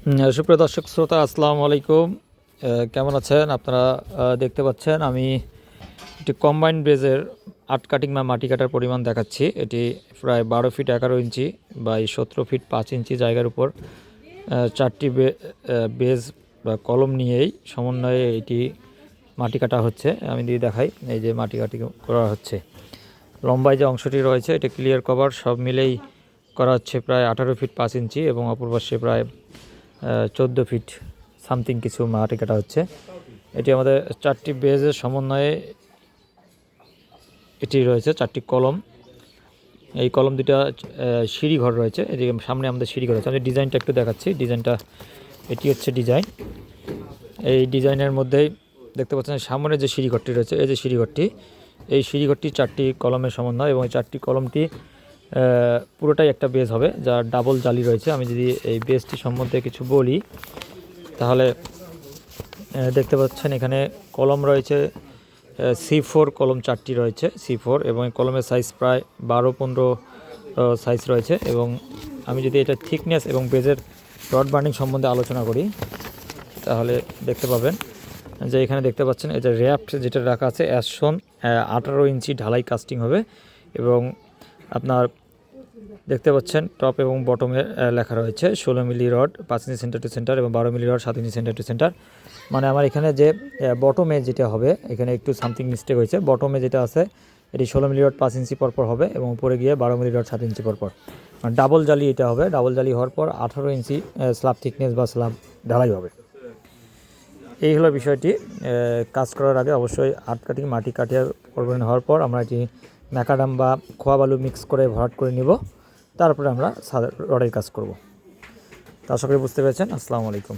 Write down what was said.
সুপ্রিয় দর্শক শ্রোতা, আসসালামু আলাইকুম। কেমন আছেন আপনারা? দেখতে পাচ্ছেন আমি একটি কম্বাইন্ড বেজের আট কাটিং বা মাটি কাটার পরিমাণ দেখাচ্ছি। এটি প্রায় 12 ফিট 11 ইঞ্চি বাই 17 ফিট 5 ইঞ্চি জায়গার উপর চারটি বেজ বা কলম নিয়েই সমন্বয়ে এটি মাটি কাটা হচ্ছে। আমি দিয়ে দেখাই, এই যে মাটি কাটি করা হচ্ছে। লম্বায় যে অংশটি রয়েছে এটা ক্লিয়ার কভার সব মিলেই করা হচ্ছে প্রায় 18 ফিট 5 ইঞ্চি এবং অপর পাশে প্রায় 14 ফিট সামথিং কিছু মাটি কাটা হচ্ছে। এটি আমাদের চারটি বেজের সমন্বয়ে এটি রয়েছে, চারটি কলম। এই কলম দুটা সিঁড়ি ঘর রয়েছে, এদিকে সামনে আমাদের সিঁড়ি ঘর রয়েছে। আমি ডিজাইনটা একটু দেখাচ্ছি। ডিজাইনটা এটি হচ্ছে ডিজাইন। এই ডিজাইনের মধ্যেই দেখতে পাচ্ছেন সামনে যে সিঁড়িঘরটি রয়েছে, এই যে সিঁড়িঘরটি, এই সিঁড়িঘরটি চারটি কলমের সমন্বয় এবং এই চারটি কলমটি পুরোটাই একটা বেজ হবে, যার ডাবল জালি রয়েছে। আমি যদি এই বেজটি সম্বন্ধে কিছু বলি তাহলে দেখতে পাচ্ছেন এখানে কলম রয়েছে C4 কলম চারটি রয়েছে C4 এবং এই কলমের সাইজ প্রায় 12-15 সাইজ রয়েছে। এবং আমি যদি এটা থিকনেস এবং বেজের রড বার্নিং সম্বন্ধে আলোচনা করি তাহলে দেখতে পাবেন যে এখানে দেখতে পাচ্ছেন এই যে র্যাপ্ট যেটা রাখা আছে অ্যাশন 18 ইঞ্চি ঢালাই কাস্টিং হবে। এবং আপনার দেখতে পাচ্ছেন টপ এবং বটমে লেখা রয়েছে 16 মিলি রড 5 ইঞ্চি সেন্টার টু সেন্টার এবং 12 মিলি রড 7 ইঞ্চি সেন্টার টু সেন্টার। মানে আমার এখানে যে বটমে যেটা হবে, এখানে একটু সামথিং মিস্টেক হয়েছে। বটমে যেটা আছে এটি 16 মিলি রড 5 ইঞ্চি পরপর হবে এবং উপরে গিয়ে 12 মিলি রড 7 ইঞ্চি পরপর। ডাবল জালি এটা হবে। ডাবল জালি হওয়ার পর 18 ইঞ্চি স্ল্যাব থিকনেস বা স্ল্যাব ঢালাই হবে। এই হলো বিষয়টি। কাজ করার আগে অবশ্যই আট কাটিং মাটি কাটিয়ে পরিমাণ হওয়ার পর আমরা এটি ম্যাকাডাম বা খোয়া বালু মিক্স করে ভরাট করে নিব, তারপরে আমরা রডের কাজ করব। তা আশা করি বুঝতে পেরেছেন। আসসালামু আলাইকুম।